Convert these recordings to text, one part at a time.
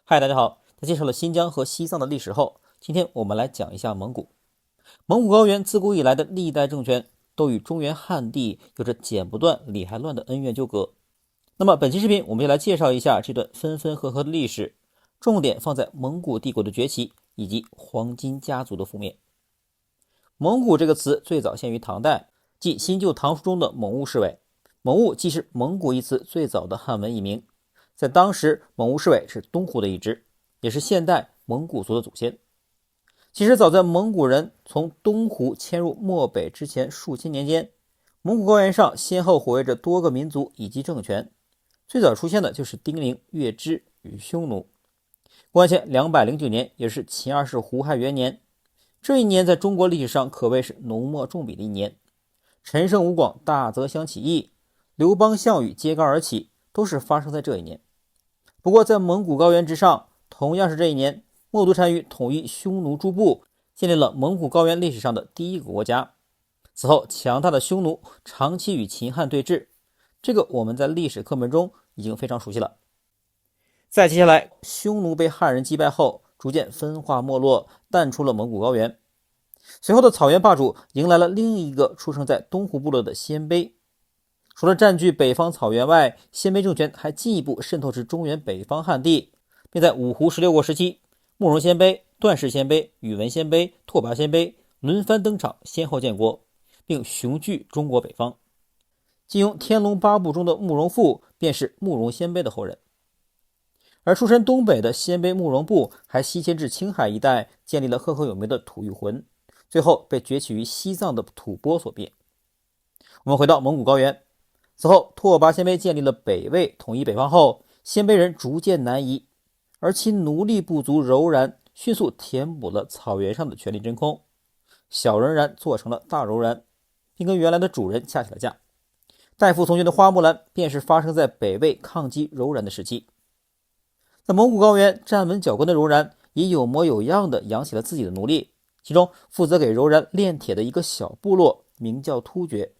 嗨，大家好。在介绍了新疆和西藏的历史后，今天我们来讲一下蒙古。蒙古高原自古以来的历代政权都与中原汉地有着剪不断、理还乱的恩怨纠葛。那么本期视频我们就来介绍一下这段分分合合的历史，重点放在蒙古帝国的崛起以及黄金家族的覆灭。蒙古这个词最早现于唐代，即新旧唐书中的蒙兀侍卫。蒙兀既是蒙古一词最早的汉文译名，在当时蒙兀侍卫是东胡的一支，也是现代蒙古族的祖先。其实早在蒙古人从东胡迁入漠北之前数千年间，蒙古高原上先后活跃着多个民族以及政权。最早出现的就是丁零、月支与匈奴。公元前209年，也是秦二世胡亥元年，这一年在中国历史上可谓是浓墨重笔的一年。陈胜吴广大泽乡起义，刘邦项羽揭竿而起，都是发生在这一年。不过在蒙古高原之上，同样是这一年，冒顿单于统一匈奴诸部，建立了蒙古高原历史上的第一个国家。此后强大的匈奴长期与秦汉对峙，这个我们在历史课本中已经非常熟悉了。再接下来，匈奴被汉人击败后，逐渐分化没落，淡出了蒙古高原。随后的草原霸主迎来了另一个出生在东胡部落的鲜卑。除了占据北方草原外，鲜卑政权还进一步渗透至中原北方汉地，并在五胡16国时期，慕容鲜卑、段氏鲜卑、宇文鲜卑、拓跋鲜卑轮番登场，先后建国，并雄踞中国北方。金庸《天龙八部》中的慕容复便是慕容鲜卑的后人。而出身东北的鲜卑慕容部还西迁至青海一带，建立了赫赫有名的吐谷浑，最后被崛起于西藏的吐蕃所灭。我们回到蒙古高原，此后拓跋鲜卑建立了北魏，统一北方后，鲜卑人逐渐南移，而其奴隶部族柔然迅速填补了草原上的权力真空，小柔然做成了大柔然，并跟原来的主人掐起了架。代父从军的花木兰便是发生在北魏抗击柔然的时期。在蒙古高原站稳脚跟的柔然也有模有样的养起了自己的奴隶，其中负责给柔然炼铁的一个小部落名叫突厥。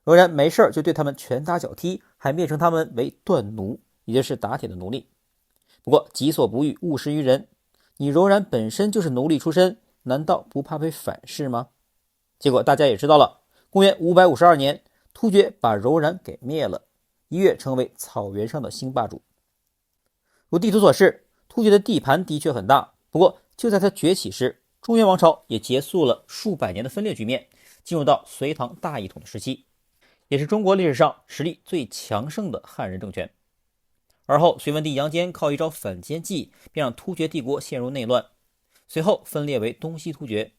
柔然没事就对他们拳打脚踢，还蔑称他们为锻奴，也就是打铁的奴隶。不过己所不欲，勿施于人，你柔然本身就是奴隶出身，难道不怕被反噬吗？结果大家也知道了，公元552年，突厥把柔然给灭了，一跃成为草原上的新霸主。如地图所示，突厥的地盘的确很大，不过就在他崛起时，中原王朝也结束了数百年的分裂局面，进入到隋唐大一统的时期，也是中国历史上实力最强盛的汉人政权。而后隋文帝杨坚靠一招反间计，便让突厥帝国陷入内乱，随后分裂为东西突厥。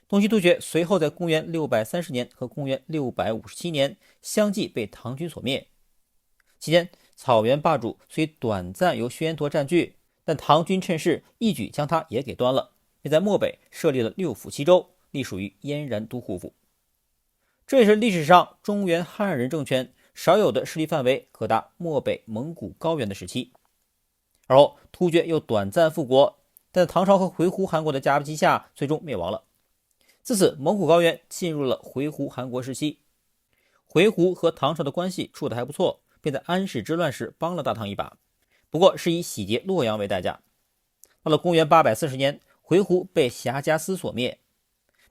东西突厥随后在公元630年和公元657年相继被唐军所灭。期间草原霸主虽短暂由薛延陀占据，但唐军趁势一举将他也给端了，并在漠北设立了6府7州，隶属于燕然都护府。这也是历史上中原汉人政权少有的势力范围可达漠北蒙古高原的时期。而后突厥又短暂复国，但在唐朝和回鹘汗国的夹击下最终灭亡了。自此蒙古高原进入了回鹘汗国时期。回鹘和唐朝的关系处得还不错，便在安史之乱时帮了大唐一把，不过是以洗劫洛阳为代价。到了公元840年，回鹘被霞迦思所灭。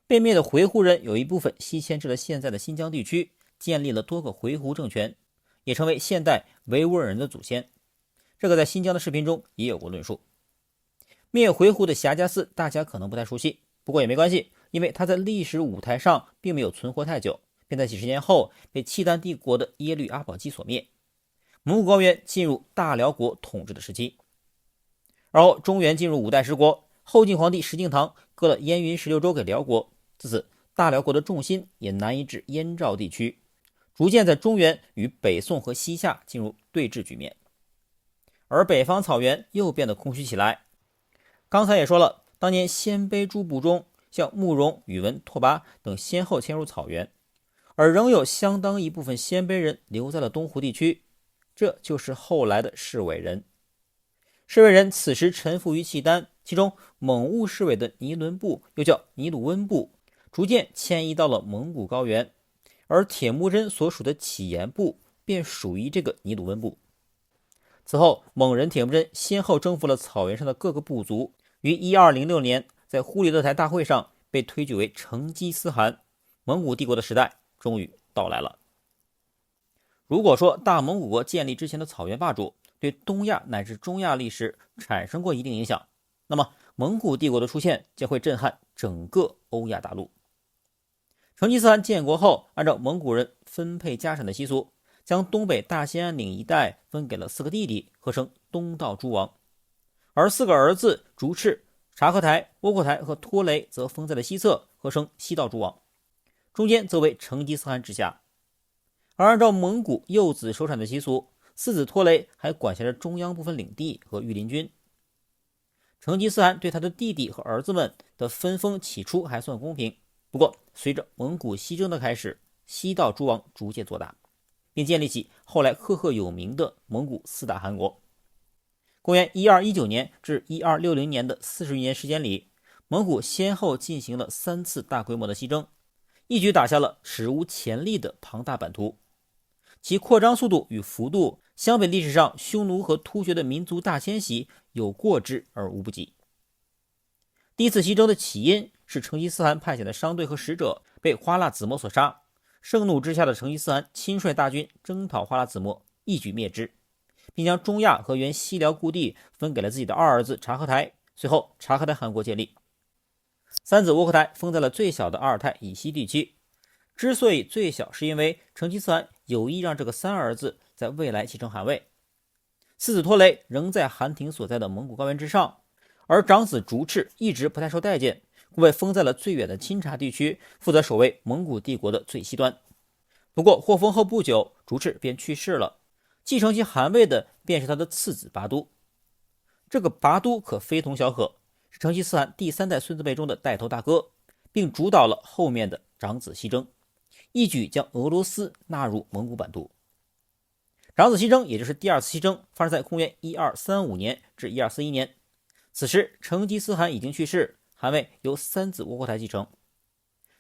被灭的回鹘人有一部分西迁至了现在的新疆地区，建立了多个回鹘政权，也成为现代维吾尔人的祖先。这个在新疆的视频中也有过论述。灭回鹘的霞迦思大家可能不太熟悉，不过也没关系，因为他在历史舞台上并没有存活太久，便在几十年后被契丹帝国的耶律阿保机所灭。蒙古高原进入大辽国统治的时期。而后中原进入五代十国，后晋皇帝石敬瑭割了燕云16州给辽国，自此大辽国的重心也南移至燕赵地区，逐渐在中原与北宋和西夏进入对峙局面。而北方草原又变得空虚起来。刚才也说了，当年鲜卑诸部中，像慕容、宇文、拓跋等先后迁入草原，而仍有相当一部分鲜卑人留在了东胡地区，这就是后来的侍卫人。侍卫人此时臣服于契丹，其中蒙兀侍卫的尼伦部又叫尼鲁温部，逐渐迁移到了蒙古高原，而铁木真所属的乞颜部便属于这个尼鲁温部。此后，蒙人铁木真先后征服了草原上的各个部族，于1206年在忽里勒台大会上被推举为成吉思汗，蒙古帝国的时代终于到来了。如果说大蒙古国建立之前的草原霸主对东亚乃至中亚历史产生过一定影响，那么蒙古帝国的出现将会震撼整个欧亚大陆。成吉思汗建国后，按照蒙古人分配家产的习俗，将东北大兴安岭一带分给了4个弟弟，合称东道诸王，而4个儿子竹赤、察合台、窝阔台和拖雷则封在了西侧，合称西道诸王，中间则为成吉思汗直辖。而按照蒙古幼子守产的习俗，4子拖雷还管辖着中央部分领地和御林军。成吉思汗对他的弟弟和儿子们的分封起初还算公平，不过随着蒙古西征的开始，西道诸王逐渐做大，并建立起后来赫赫有名的蒙古4大汗国。公元1219年至1260年的40余年时间里，蒙古先后进行了3次大规模的西征，一举打下了史无前例的庞大版图，其扩张速度与幅度相比历史上匈奴和突厥的民族大迁徙有过之而无不及。第一次西征的起因是成吉思汗派遣的商队和使者被花剌子模所杀，盛怒之下的成吉思汗亲率大军征讨花剌子模，一举灭之，并将中亚和原西辽故地分给了自己的2儿子察合台。随后察合台汗国建立，3子窝阔台封在了最小的阿尔泰以西地区。之所以最小，是因为成吉思汗有意让这个3儿子在未来继承汗位。4子拖雷仍在汗庭所在的蒙古高原之上，而长子竹赤一直不太受待见，故被封在了最远的钦察地区，负责守卫蒙古帝国的最西端。不过获封后不久，竹赤便去世了，继承其汗位的便是他的次子拔都。这个拔都可非同小可，是成吉思汗第3代孙子辈中的带头大哥，并主导了后面的长子西征，一举将俄罗斯纳入蒙古版图。长子西征也就是第2次西征，发生在公元1235年至1241年。此时成吉思汗已经去世，汗位由3子窝阔台继承。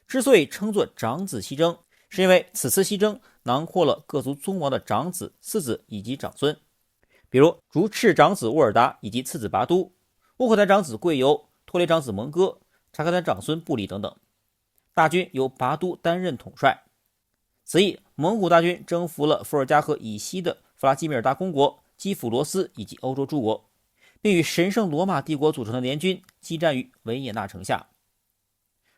之所以称作长子西征，是因为此次西征囊括了各族宗王的长子、次子以及长孙，比如竹赤长子乌尔达以及次子拔都，窝阔台长子贵由、拖雷长子蒙哥、察合台长孙布里等等。大军由拔都担任统帅。此役，蒙古大军征服了伏尔加河以西的弗拉基米尔大公国、基辅罗斯以及欧洲诸国，并与神圣罗马帝国组成的联军激战于维也纳城下。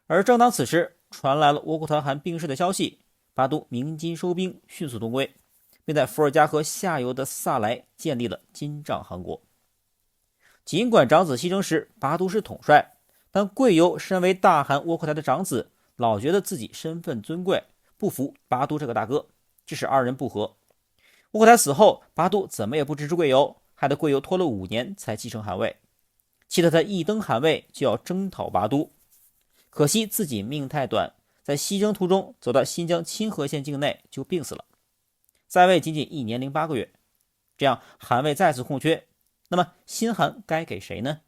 而正当此时，传来了窝阔台汗病逝的消息，拔都鸣金收兵，迅速东归，并在伏尔加河下游的萨莱建立了金帐汗国。尽管长子西征时拔都是统帅，但贵由身为大汗窝阔台的长子，老觉得自己身份尊贵，不服拔都这个大哥，致使2人不和。窝阔台死后，拔都怎么也不支持贵由，害得贵由拖了5年才继承汗位，气得他一登汗位就要征讨拔都。可惜自己命太短，在西征途中走到新疆清河县境内就病死了，在位仅仅1年0.8个月。这样汗位再次空缺，那么新汗该给谁呢？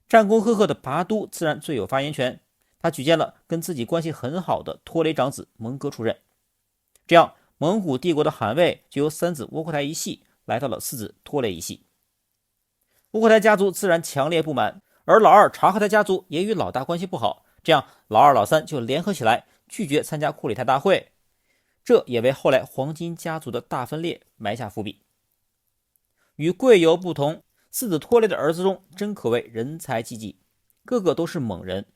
战功赫赫的拔都自然最有发言权，他举荐了跟自己关系很好的拖雷长子蒙哥出任，这样蒙古帝国的汗位就由3子窝阔台一系来到了4子拖雷一系。窝阔台家族自然强烈不满，而老2察合台家族也与老大关系不好，这样老2老3就联合起来拒绝参加库里台大会，这也为后来黄金家族的大分裂埋下伏笔。与贵由不同，4子拖雷的儿子中真可谓人才济济，个个都是猛人。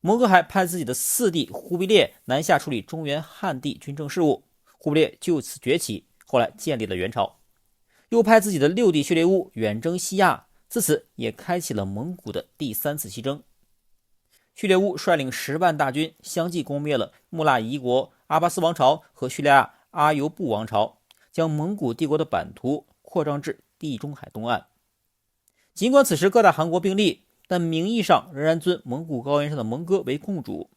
蒙哥还派自己的4弟忽必烈南下处理中原汉地军政事务，忽必烈就此崛起，后来建立了元朝。又派自己的6弟薛烈乌远征西亚，自此也开启了蒙古的第3次西征。叙列乌率领10万大军相继攻灭了穆腊夷国、阿巴斯王朝和叙利亚阿尤布王朝，将蒙古帝国的版图扩张至地中海东岸。尽管此时各大汗国并立，但名义上仍然尊蒙古高原上的蒙哥为共主。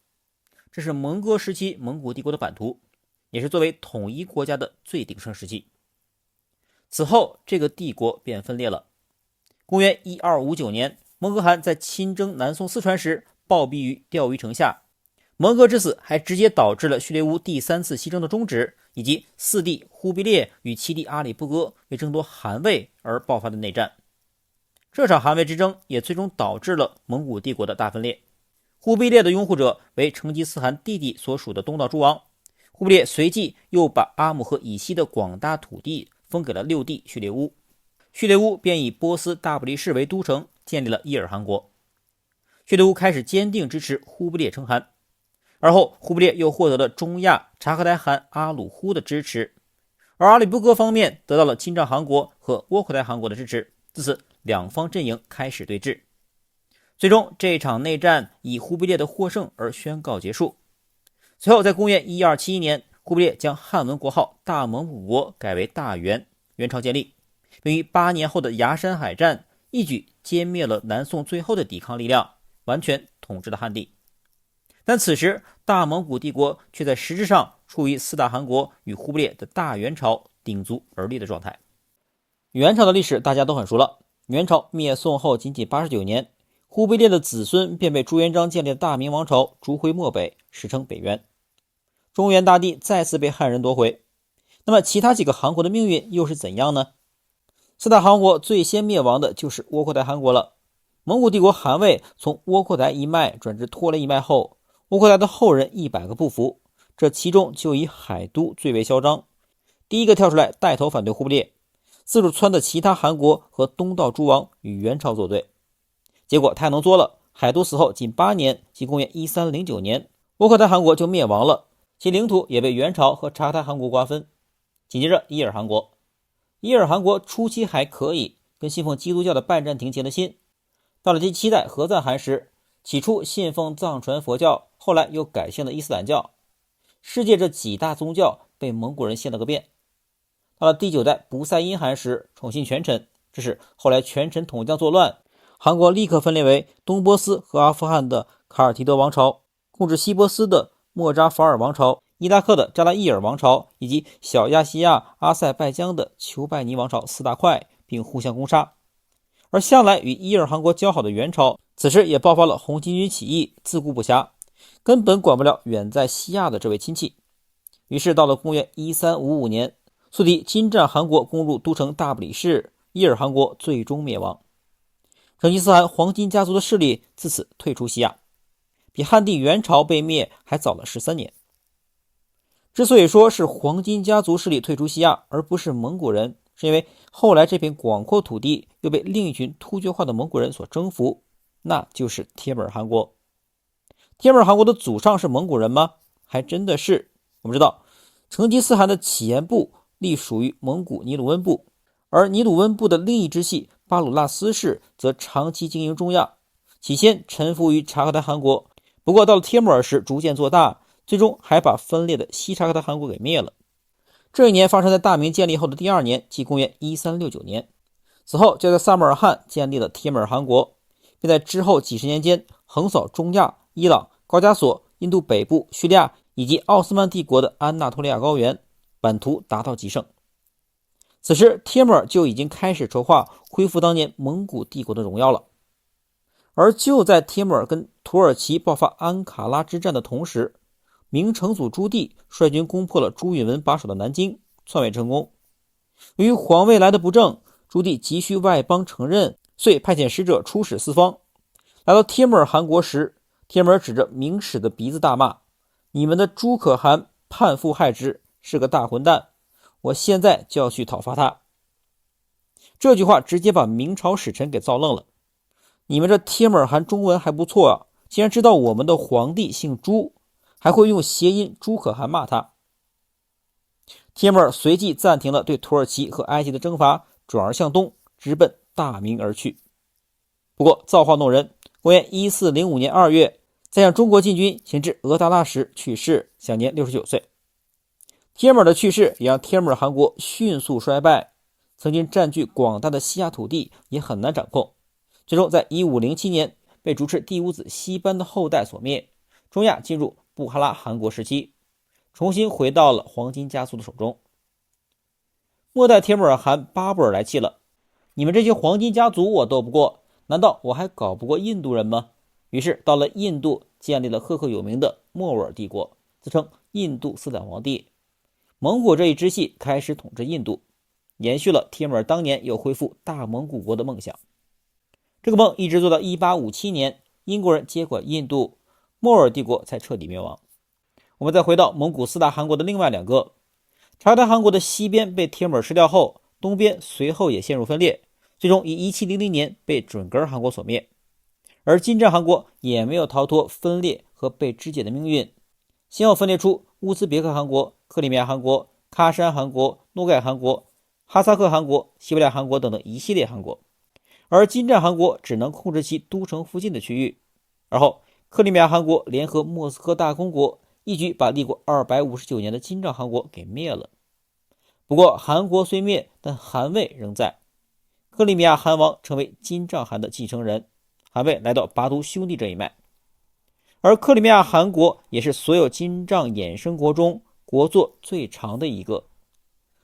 这是蒙哥时期蒙古帝国的版图，也是作为统一国家的最鼎盛时期。此后这个帝国便分裂了。公元1259年，蒙哥汗在亲征南宋四川时暴毙于钓鱼城下，蒙哥之死还直接导致了序列乌第3次西征的终止，以及4弟忽必烈与7弟阿里不哥为争夺汗位而爆发的内战。这场汗位之争也最终导致了蒙古帝国的大分裂。忽必烈的拥护者为成吉思汗弟弟所属的东道诸王，忽必烈随即又把阿姆河以西的广大土地分给了6弟序列乌，序列乌便以波斯大不黎士为都城，建立了伊尔汗国。序列乌开始坚定支持忽必烈称汗，而后忽必烈又获得了中亚察合台汗阿鲁忽的支持，而阿里不哥方面得到了钦帐汗国和窝阔台汗国的支持，自此两方阵营开始对峙。最终这场内战以忽必烈的获胜而宣告结束。随后在公元1271年，忽必烈将汉文国号大蒙古国改为大元，元朝建立，并于8年后的崖山海战一举歼灭了南宋最后的抵抗力量，完全统治了汉地。但此时大蒙古帝国却在实质上处于4大汗国与忽必烈的大元朝鼎足而立的状态。元朝的历史大家都很熟了，元朝灭宋后仅仅89年，忽必烈的子孙便被朱元璋建立的大明王朝逐回漠北，史称北元。中原大地再次被汉人夺回。那么其他几个汗国的命运又是怎样呢？4大汗国最先灭亡的就是窝阔台汗国了。蒙古帝国汗位从窝阔台一脉转至拖雷一脉后，窝阔台的后人100个不服，这其中就以海都最为嚣张，第一个跳出来带头反对忽必烈，四处撺掇其他汗国和东道诸王与元朝作对。结果太能作了，海都死后仅8年，即公元1309年，窝阔台汗国就灭亡了，其领土也被元朝和察合台汗国瓜分。紧接着伊尔汗国，伊尔汗国初期还可以，跟信奉基督教的拜占庭结了亲。到了第7代和赞汗时，起初信奉藏传佛教，后来又改信了伊斯兰教。世界这几大宗教被蒙古人献了个遍。到了第9代不塞因汗时，宠信权臣，这是后来权臣统将作乱，汗国立刻分裂为东波斯和阿富汗的卡尔提德王朝，控制西波斯的莫扎法尔王朝，伊拉克的扎拉伊尔王朝，以及小亚细亚阿塞拜疆的丘拜尼王朝4大块，并互相攻杀。而向来与伊尔汗国交好的元朝，此时也爆发了红巾军起义，自顾不暇，根本管不了远在西亚的这位亲戚。于是到了公元1355年，宿敌金帐汗国攻入都城大不里士，伊尔汗国最终灭亡。成吉思汗黄金家族的势力自此退出西亚，比汉地元朝被灭还早了13年。之所以说是黄金家族势力退出西亚，而不是蒙古人，是因为后来这片广阔土地又被另一群突厥化的蒙古人所征服，那就是帖木儿汗国。帖木儿汗国的祖上是蒙古人吗？还真的是。我们知道成吉思汗的乞颜部隶属于蒙古尼鲁温部，而尼鲁温部的另一支系巴鲁纳斯氏则长期经营中亚，起先臣服于察合台汗国，不过到了帖木儿时逐渐做大，最终还把分裂的西察合台汗国给灭了。这一年发生在大明建立后的第2年，即公元1369年。此后就在萨摩尔汗建立了帖木儿汗国，并在之后几十年间横扫中亚、伊朗、高加索、印度北部、叙利亚以及奥斯曼帝国的安纳托利亚高原，版图达到极盛。此时帖木儿就已经开始筹划恢复当年蒙古帝国的荣耀了。而就在帖木儿跟土耳其爆发安卡拉之战的同时，明成祖朱棣率军攻破了朱允炆把守的南京，篡位成功。由于皇位来得不正，朱棣急需外邦承认，遂派遣使者出使四方。来到帖木儿汗国时，帖木儿指着明史的鼻子大骂：“你们的朱可汗叛父害之，是个大混蛋，我现在就要去讨伐他。”这句话直接把明朝使臣给造愣了。你们这帖木儿汗中文还不错啊，竟然知道我们的皇帝姓朱，还会用谐音朱可汗骂他。帖木儿随即暂停了对土耳其和埃及的征伐，转而向东直奔大明而去。不过造化弄人，公元1405年2月，在向中国进军行至额达拉时去世，享年69岁。帖木儿的去世也让帖木儿汗国迅速衰败，曾经占据广大的西亚土地也很难掌控，最终在1507年被主持第五子西班的后代所灭，中亚进入布哈拉汗国时期，重新回到了黄金家族的手中。末代帖木儿汗巴布尔来气了：“你们这些黄金家族我斗不过，难道我还搞不过印度人吗？于是到了印度，建立了赫赫有名的莫卧儿帝国，自称印度4代皇帝。蒙古这一支系开始统治印度，延续了帖木儿当年有恢复大蒙古国的梦想。这个梦一直做到1857年，英国人接管印度，莫卧儿帝国才彻底灭亡。我们再回到蒙古4大汗国的另外2个，察合台汗国的西边被帖木儿吃掉后，东边随后也陷入分裂，最终以1700年被准噶尔汗国所灭。而金帐汗国也没有逃脱分裂和被肢解的命运，先后分裂出乌兹别克汗国、克里米亚汗国、喀山汗国、诺盖汗国、哈萨克汗国、西伯利亚汗国等等一系列汗国。而金帐汗国只能控制其都城附近的区域，而后克里米亚汗国联合莫斯科大公国，一举把立国259年的金帐汗国给灭了。不过汗国虽灭，但汗位仍在，克里米亚汗王成为金帐汗的继承人，汗位来到拔都兄弟这一脉。而克里米亚汗国也是所有金帐衍生国中国祚最长的一个，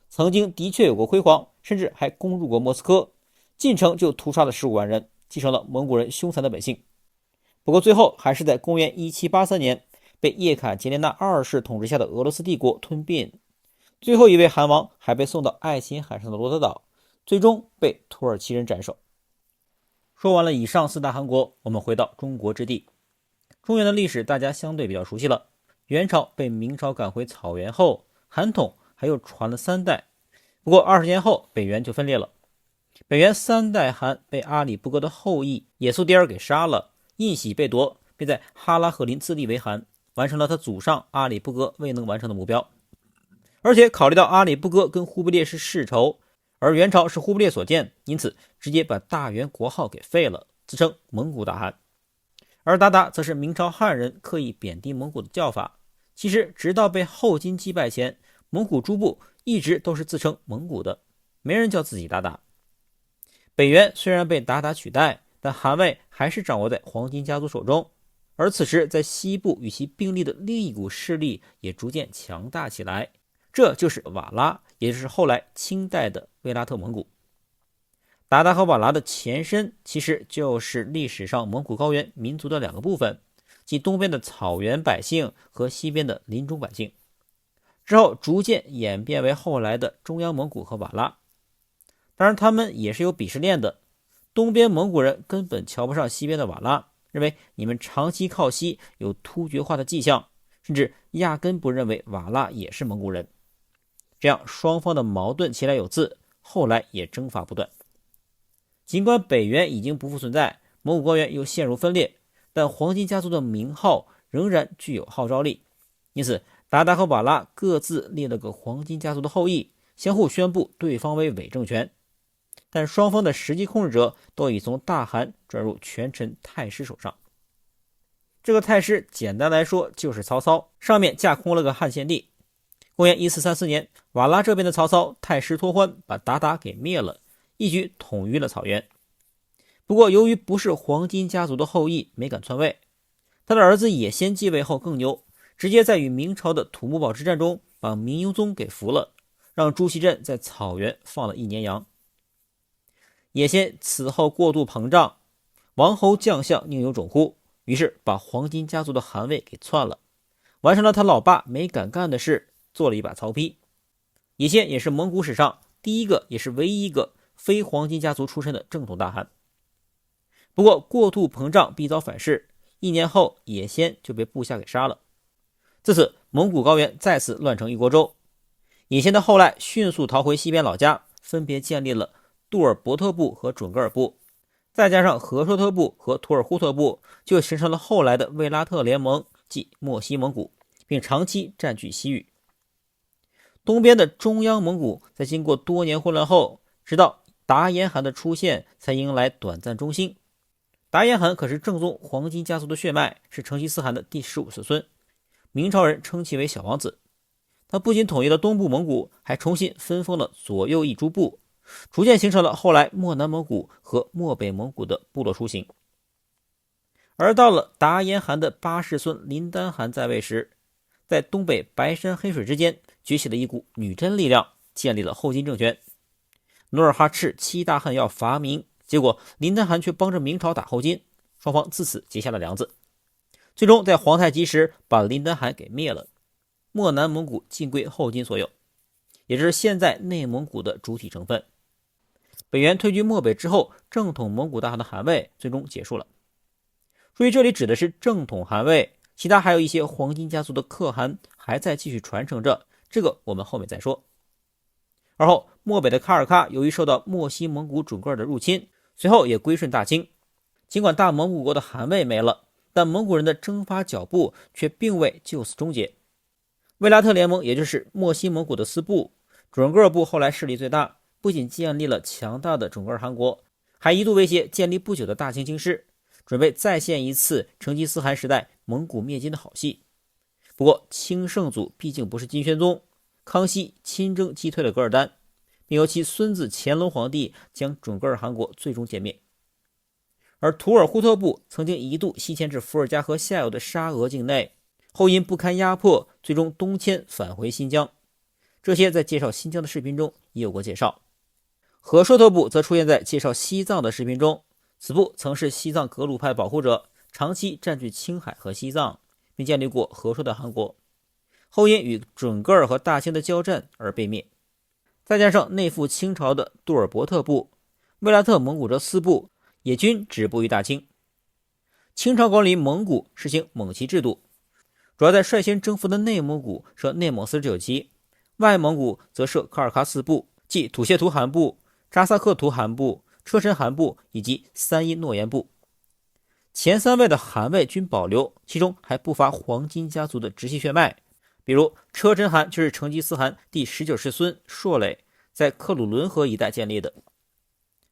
曾经的确有过辉煌，甚至还攻入过莫斯科，进城就屠杀了15万人，继承了蒙古人凶残的本性。不过最后还是在公元1783年被叶卡捷琳娜2世统治下的俄罗斯帝国吞并，最后一位汗王还被送到爱琴海上的罗德岛，最终被土耳其人斩首。说完了以上4大汗国，我们回到中国之地。中原的历史大家相对比较熟悉了，元朝被明朝赶回草原后，汗统还又传了3代，不过20年后北元就分裂了。北元3代汗被阿里不哥的后裔也速迭儿给杀了，印玺被夺，并在哈拉赫林自立为汗，完成了他祖上阿里不哥未能完成的目标。而且考虑到阿里不哥跟忽必烈是世仇，而元朝是忽必烈所建，因此直接把大元国号给废了，自称蒙古大汗。而鞑靼则是明朝汉人刻意贬低蒙古的叫法，其实直到被后金击败前，蒙古诸部一直都是自称蒙古的，没人叫自己鞑靼。北元虽然被鞑靼取代，但汗位还是掌握在黄金家族手中，而此时在西部与其并立的另一股势力也逐渐强大起来，这就是瓦剌，也就是后来清代的维拉特蒙古。鞑靼和瓦剌的前身其实就是历史上蒙古高原民族的2个部分，即东边的草原百姓和西边的林中百姓，之后逐渐演变为后来的中央蒙古和瓦剌。当然他们也是有鄙视链的，东边蒙古人根本瞧不上西边的瓦剌，认为你们长期靠西有突厥化的迹象，甚至压根不认为瓦剌也是蒙古人。这样双方的矛盾其来有自，后来也征伐不断。尽管北元已经不复存在，蒙古高原又陷入分裂，但黄金家族的名号仍然具有号召力，因此鞑靼和瓦剌各自立了个黄金家族的后裔，相互宣布对方为伪政权，但双方的实际控制者都已从大汗转入权臣太师手上。这个太师简单来说就是曹操，上面架空了个汉献帝。公元1434年，瓦剌这边的曹操太师托欢把鞑靼给灭了，一举统一了草原。不过由于不是黄金家族的后裔，没敢篡位。他的儿子也先继位后更牛，直接在与明朝的土木堡之战中把明英宗给俘了，让朱祁镇在草原放了1年羊。也先此后过度膨胀，王侯将相宁有种乎，于是把黄金家族的汗位给篡了，完成了他老爸没敢干的事，做了一把曹丕。也先也是蒙古史上第一个也是唯一一个非黄金家族出身的正统大汗。不过过度膨胀必遭反噬，1年后也先就被部下给杀了。自此蒙古高原再次乱成一锅粥。也先的后来迅速逃回西边老家，分别建立了杜尔伯特部和准噶尔部，再加上和硕特部和图尔扈特部，就形成了后来的卫拉特联盟，即漠西蒙古，并长期占据西域。东边的中央蒙古在经过多年混乱后，直到达延汗的出现才迎来短暂中兴。达延汗可是正宗黄金家族的血脉，是成吉思汗的第15子孙，明朝人称其为小王子。他不仅统一了东部蒙古，还重新分封了左右翼诸部，逐渐形成了后来漠南蒙古和漠北蒙古的部落雏形。而到了达延汗的8世孙林丹汗在位时，在东北白山黑水之间崛起了一股女真力量，建立了后金政权。努尔哈赤7大汗要伐明，结果林丹汗却帮着明朝打后金，双方自此结下了梁子。最终在皇太极时把林丹汗给灭了，漠南蒙古尽归后金所有，也就是现在内蒙古的主体成分。北元退居漠北之后，正统蒙古大汗的汗位最终结束了。注意，这里指的是正统汗位，其他还有一些黄金家族的可汗还在继续传承着，这个我们后面再说。而后漠北的卡尔喀由于受到漠西蒙古准噶尔的入侵，随后也归顺大清。尽管大蒙古国的汗位没了，但蒙古人的征伐脚步却并未就此终结。维拉特联盟也就是漠西蒙古的四部，准噶尔部后来势力最大，不仅建立了强大的准噶尔汗国，还一度威胁建立不久的大清京师，准备再现一次成吉思汗时代蒙古灭金的好戏。不过清圣祖毕竟不是金宣宗，康熙亲征击退了噶尔丹，并由其孙子乾隆皇帝将准噶尔汗国最终歼灭。而图尔扈特部曾经一度西迁至伏尔加河下游的沙俄境内，后因不堪压迫，最终东迁返回新疆。这些在介绍新疆的视频中也有过介绍。和硕特部则出现在介绍西藏的视频中，此部曾是西藏格鲁派保护者，长期占据青海和西藏，并建立过和硕的汗国，后因与准噶尔和大清的交战而被灭。再加上内附清朝的杜尔伯特部、维拉特蒙古这四部也均止步于大清。清朝管理蒙古实行蒙旗制度，主要在率先征服的内蒙古设内蒙49旗，外蒙古则设卡尔喀四部，即土谢图汗部、扎萨克图汗部、车臣汗部以及三阴诺言部。前三位的汗位均保留，其中还不乏黄金家族的直系血脉，比如车臣汗就是成吉思汗第19世孙硕磊在克鲁伦河一带建立的。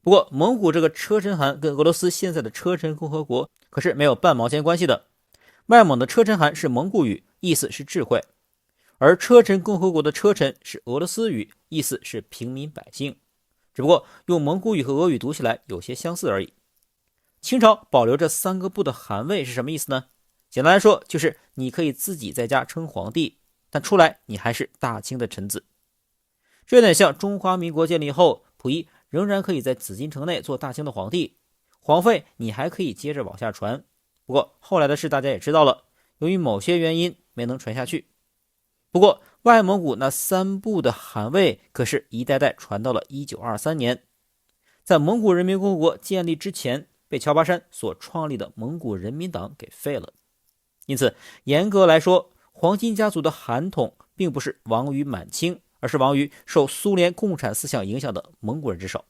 不过蒙古这个车臣汗跟俄罗斯现在的车臣共和国可是没有半毛钱关系的。外蒙的车臣汗是蒙古语，意思是智慧，而车臣共和国的车臣是俄罗斯语，意思是平民百姓，只不过用蒙古语和俄语读起来有些相似而已。清朝保留这三个部的汗位是什么意思呢？简单来说，就是你可以自己在家称皇帝，但出来你还是大清的臣子。这有点像中华民国建立后，溥仪仍然可以在紫禁城内做大清的皇帝，皇位你还可以接着往下传。不过后来的事大家也知道了，由于某些原因没能传下去。不过外蒙古那三部的汗位可是一代代传到了1923年，在蒙古人民共和国建立之前，被乔巴山所创立的蒙古人民党给废了。因此严格来说，黄金家族的汗统并不是亡于满清，而是亡于受苏联共产思想影响的蒙古人之手。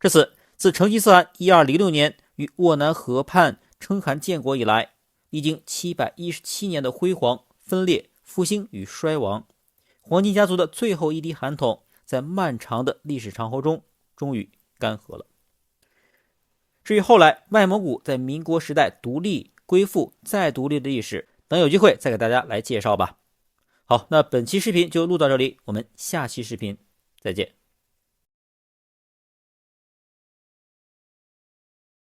至此，自成吉思汗1206年与斡难河畔称汗建国以来，历经717年的辉煌、分裂、复兴与衰亡，黄金家族的最后一滴汗统在漫长的历史长河中终于干涸了。至于后来外蒙古在民国时代独立、归附、再独立的历史，等有机会再给大家来介绍吧。好，那本期视频就录到这里，我们下期视频再见。